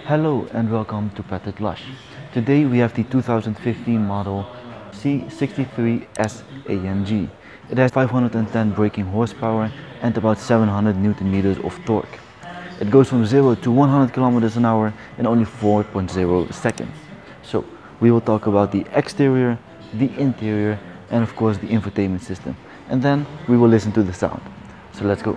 Hello and welcome to Petrit Lush. Today we have the 2015 model C63 S AMG. It has 510 braking horsepower and about 700 Newton meters of torque. It goes from 0 to 100 kilometers an hour in only 4.0 seconds. So we will talk about the exterior, the interior, and of course the infotainment system. And then we will listen to the sound. So let's go.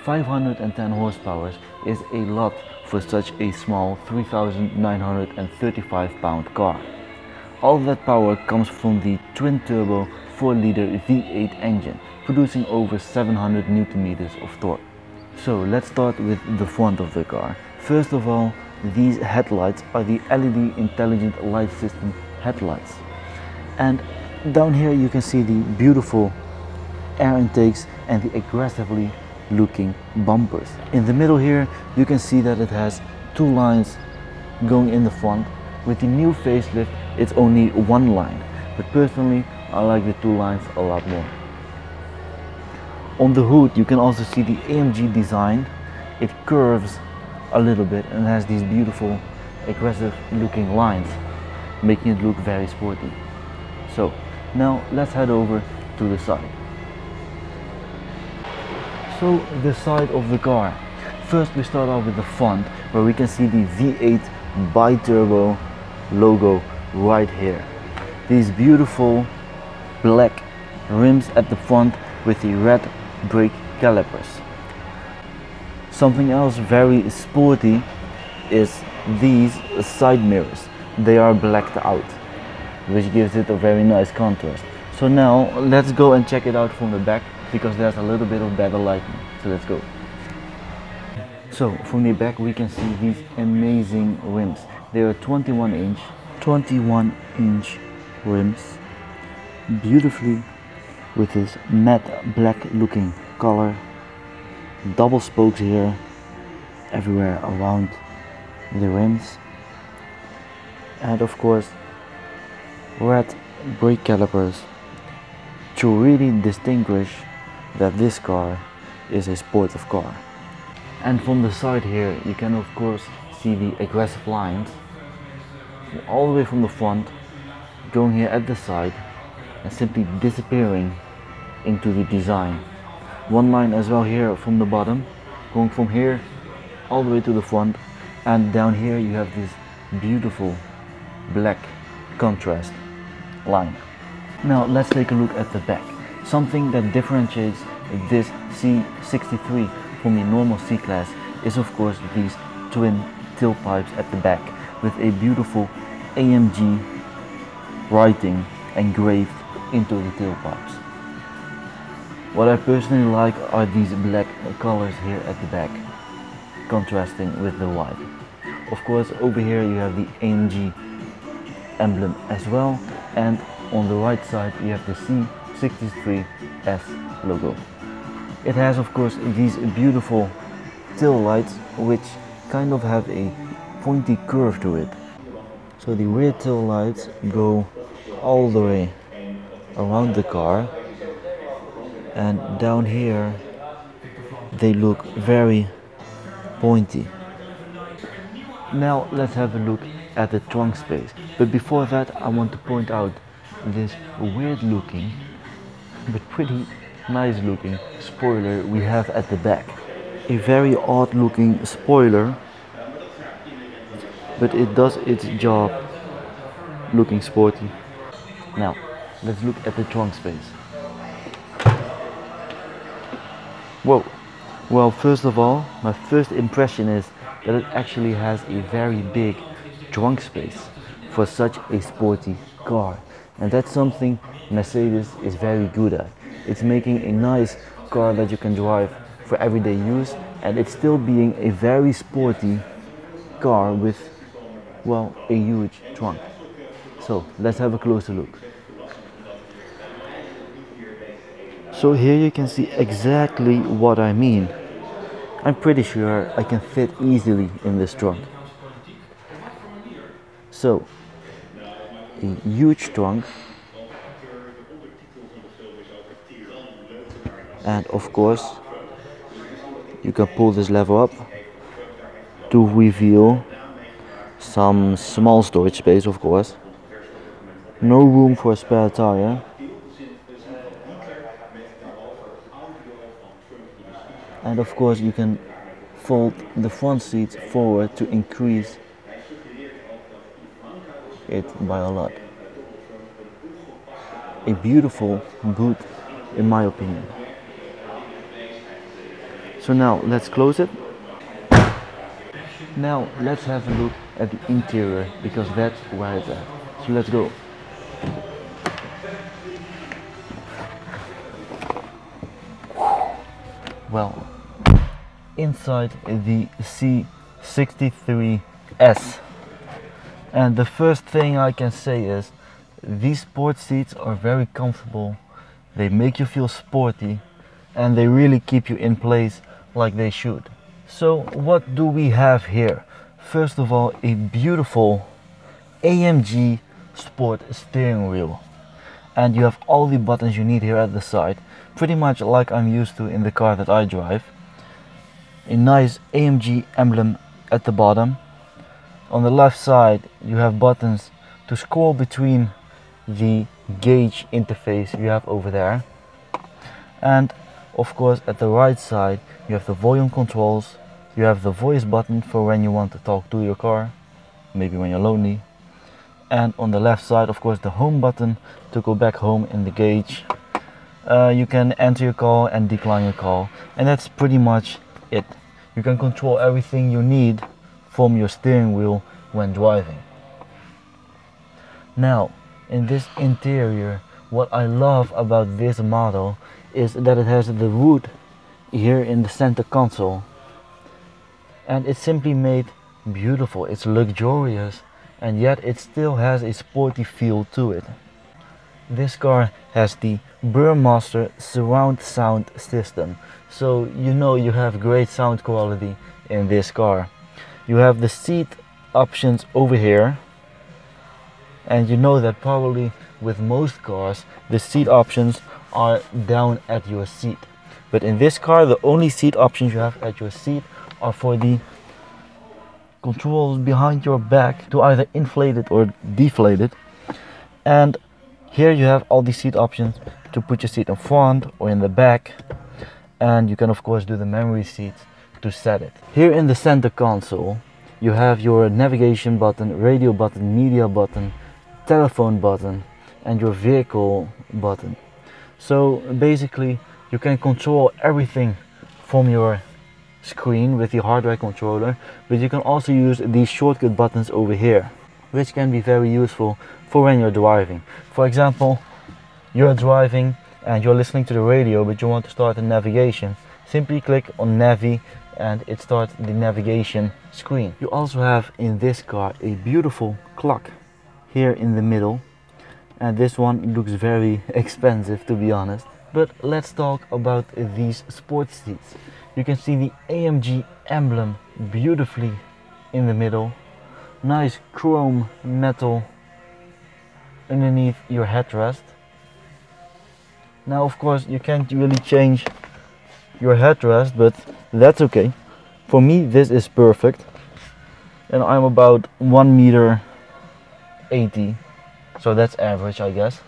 510 horsepower is a lot for such a small 3,935 pound car. All of that power comes from the twin-turbo 4-liter V8 engine, producing over 700 Newton meters of torque. So let's start with the front of the car. First of all, these headlights are the LED intelligent light system headlights. And down here you can see the beautiful air intakes and the aggressively looking bumpers. In the middle here you can see that it has two lines going in the front. With the new facelift it's only one line, but personally I like the two lines a lot more. On the hood you can also see the AMG design. It curves a little bit and has these beautiful aggressive looking lines, making it look very sporty. So now let's head over to the side. So the side of the car. First we start off with the front, where we can see the V8 bi-turbo logo right here. These beautiful black rims at the front with the red brake calipers. Something else very sporty is these side mirrors. They are blacked out, which gives it a very nice contrast. So now let's go and check it out from the back, because there's a little bit of better lighting. So let's go. So from the back we can see these amazing rims. They are 21 inch rims, beautifully with this matte black looking color. Double spokes here everywhere around the rims, and of course red brake calipers to really distinguish that this car is a sportive car. And from the side here you can of course see the aggressive lines all the way from the front, going here at the side and simply disappearing into the design. One line as well here from the bottom, going from here all the way to the front, and down here you have this beautiful black contrast line. Now let's take a look at the back. Something that differentiates this C63 from the normal C-Class is of course these twin tailpipes at the back with a beautiful AMG writing engraved into the tailpipes. What I personally like are these black colors here at the back, contrasting with the white. Of course over here you have the AMG emblem as well, and on the right side you have the C63S logo. It has of course these beautiful tail lights which kind of have a pointy curve to it. So the rear tail lights go all the way around the car, and down here they look very pointy. Now let's have a look at the trunk space, but before that I want to point out this weird looking but pretty nice looking spoiler we have at the back. A very odd looking spoiler, but it does its job looking sporty. Now let's look at the trunk space. Whoa. Well, first of all, my first impression is that it actually has a very big trunk space for such a sporty car. And that's something Mercedes is very good at. It's making a nice car that you can drive for everyday use, and it's still being a very sporty car with, well, a huge trunk. So let's have a closer look. So here you can see exactly what I mean. I'm pretty sure I can fit easily in this trunk. So a huge trunk, and of course you can pull this lever up to reveal some small storage space, of course. No room for a spare tire. And of course you can fold the front seats forward to increase it by a lot. A beautiful boot in my opinion. So now let's close it. Now let's have a look at the interior, because that's where it's at. So let's go. Well, inside the C63S, and the first thing I can say is these sport seats are very comfortable. They make you feel sporty and they really keep you in place like they should. So what do we have here? First of all, a beautiful AMG sport steering wheel, and you have all the buttons you need here at the side, pretty much like I'm used to in the car that I drive. A nice AMG emblem at the bottom. On the left side you have buttons to scroll between the gauge interface you have over there, and of course at the right side you have the volume controls. You have the voice button for when you want to talk to your car, maybe when you're lonely. And on the left side, of course, the home button to go back home in the gauge. You can enter your call and decline your call, and that's pretty much it. You can control everything you need from your steering wheel when driving. Now, in this interior, what I love about this model is that it has the wood here in the center console. And it's simply made beautiful. It's luxurious, and yet it still has a sporty feel to it. This car has the Burmaster surround sound system, so you know you have great sound quality in this car. You have the seat options over here, and you know that probably with most cars the seat options are down at your seat, but in this car the only seat options you have at your seat are for the controls behind your back to either inflate it or deflate it. And here you have all the seat options to put your seat in front or in the back, and you can of course do the memory seats to set it. Here in the center console you have your navigation button, radio button, media button, telephone button, and your vehicle button. So basically you can control everything from your screen with the hardware controller, but you can also use these shortcut buttons over here, which can be very useful for when you're driving. For example, you're driving and you're listening to the radio, but you want to start the navigation. Simply click on Navi and it starts the navigation screen. You also have in this car a beautiful clock here in the middle, and this one looks very expensive, to be honest. But let's talk about these sports seats. You can see the AMG emblem beautifully in the middle. Nice chrome metal underneath your headrest. Now of course you can't really change your headrest, but that's okay. For me this is perfect, and I'm about 1.80 m, so that's average I guess.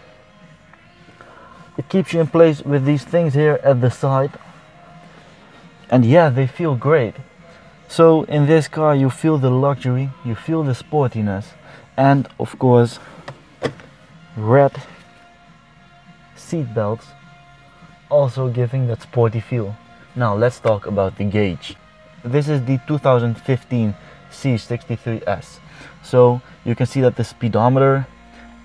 It keeps you in place with these things here at the side, and yeah, they feel great. So in this car you feel the luxury, you feel the sportiness, and of course red seat belts also giving that sporty feel. Now let's talk about the gauge. This is the 2015 C63S. So you can see that the speedometer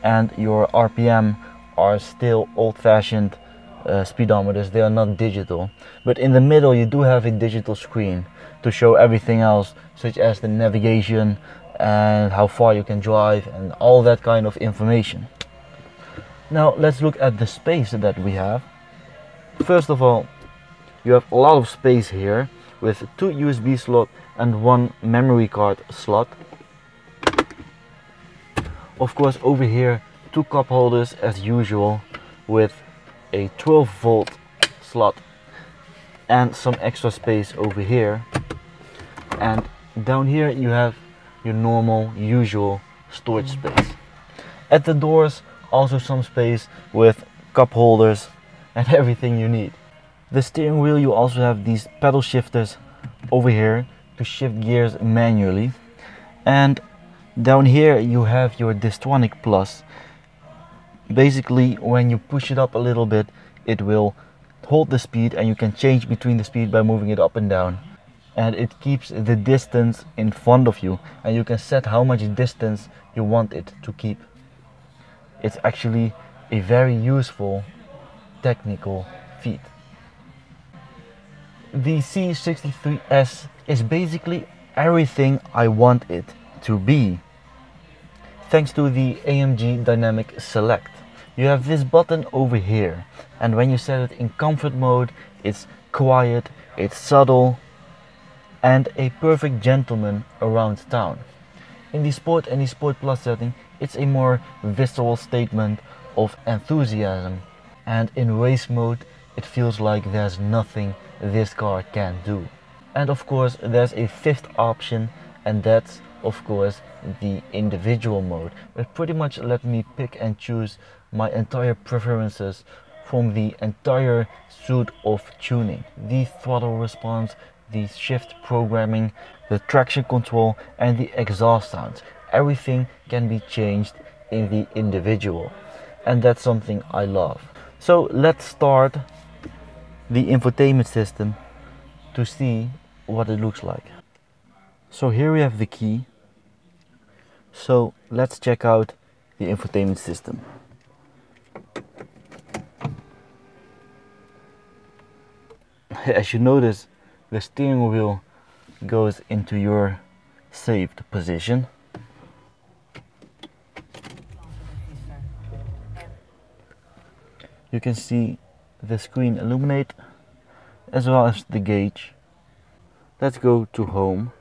and your RPM are still old-fashioned speedometers. They are not digital, but in the middle you do have a digital screen to show everything else, such as the navigation and how far you can drive and all that kind of information. Now let's look at the space that we have. First of all, you have a lot of space here with 2 USB slots and 1 memory card slot. Of course, over here, two cup holders as usual with a 12-volt slot and some extra space over here. And down here you have your normal, usual storage space. At the doors, also some space with cup holders and everything you need. The steering wheel, you also have these pedal shifters over here to shift gears manually. And down here you have your Distronic Plus. Basically, when you push it up a little bit, it will hold the speed and you can change between the speed by moving it up and down. And it keeps the distance in front of you, and you can set how much distance you want it to keep. It's actually a very useful technical feat. The C63S is basically everything I want it to be. Thanks to the AMG Dynamic Select. You have this button over here, and when you set it in comfort mode, it's quiet, it's subtle, and a perfect gentleman around town. In the Sport and the Sport Plus setting, it's a more visceral statement of enthusiasm, and in race mode it feels like there's nothing this car can do. And of course there's a fifth option, and that's of course the individual mode, which pretty much let me pick and choose my entire preferences from the entire suite of tuning. The throttle response, the shift programming, the traction control and the exhaust sounds. Everything can be changed in the individual, and that's something I love. So let's start the infotainment system to see what it looks like. So here we have the key. So let's check out the infotainment system. As you notice, the steering wheel goes into your saved position. You can see the screen illuminate as well as the gauge. Let's go to home,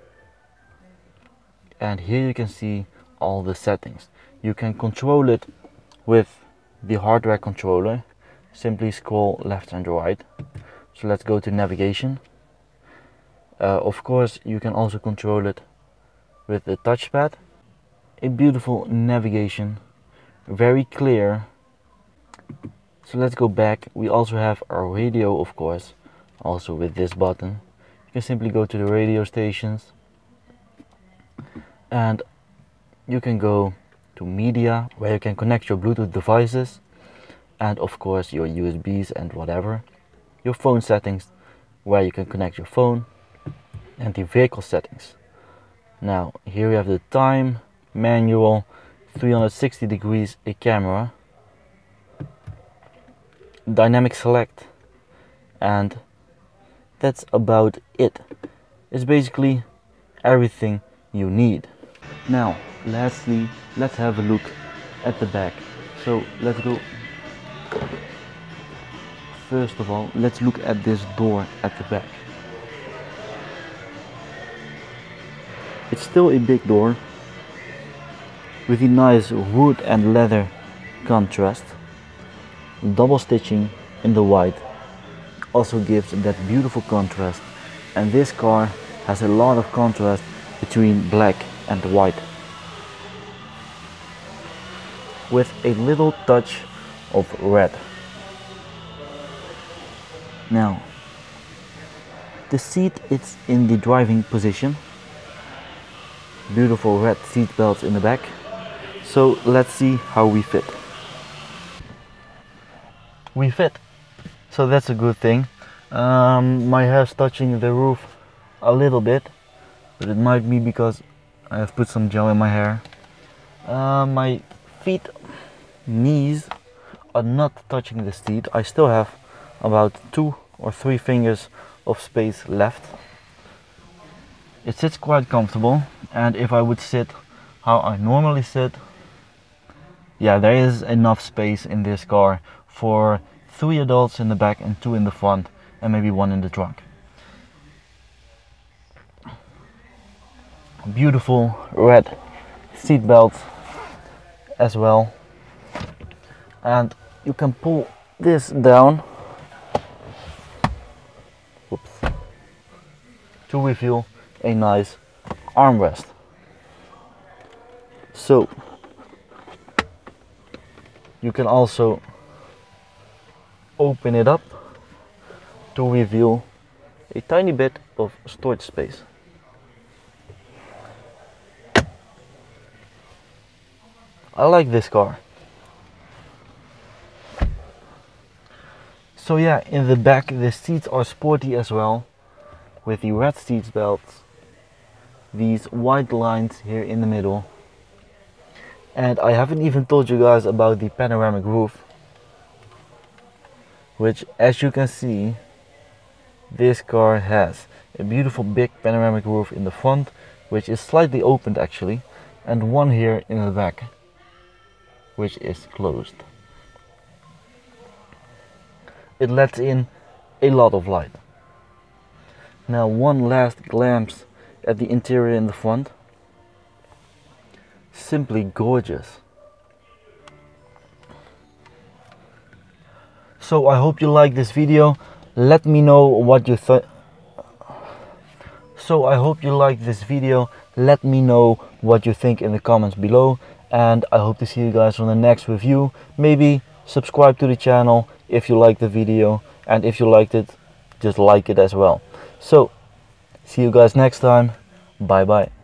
and here you can see all the settings. You can control it with the hardware controller. Simply scroll left and right. So let's go to navigation. Of course you can also control it with the touchpad. A beautiful navigation, very clear. So let's go back. We also have our radio, of course, also with this button. You can simply go to the radio stations, and you can go to media, where you can connect your Bluetooth devices, and of course your USBs and whatever. Your phone settings, where you can connect your phone, and the vehicle settings. Now here we have the time, manual, 360 degrees, a camera, dynamic select, and that's about it. It's basically everything you need. Now lastly, let's have a look at the back. So let's go. First of all, let's look at this door at the back. It's still a big door with a nice wood and leather contrast. Double stitching in the white also gives that beautiful contrast, and this car has a lot of contrast between black and white, with a little touch of red. Now the seat is in the driving position. Beautiful red seat belts in the back. So let's see how we fit. We fit, so that's a good thing. My hair's touching the roof a little bit, but it might be because I have put some gel in my hair. My feet, knees are not touching the seat. I still have about 2 or 3 fingers of space left. It sits quite comfortable, and if I would sit how I normally sit, yeah, there is enough space in this car for 3 adults in the back and 2 in the front, and maybe 1 in the trunk. Beautiful red seat belt as well, and you can pull this down, whoops, to reveal a nice armrest. So you can also open it up to reveal a tiny bit of storage space. I like this car. So yeah, in the back the seats are sporty as well, with the red seat belts, these white lines here in the middle, and I haven't even told you guys about the panoramic roof, which, as you can see, this car has a beautiful big panoramic roof in the front, which is slightly opened actually, and one here in the back, which is closed. It lets in a lot of light. Now one last glance at the interior in the front. Simply gorgeous. So I hope you like this video. Let me know what you think. Let me know what you think in the comments below, and I hope to see you guys on the next review. Maybe subscribe to the channel if you liked the video, and if you liked it, just like it as well. So see you guys next time. Bye bye.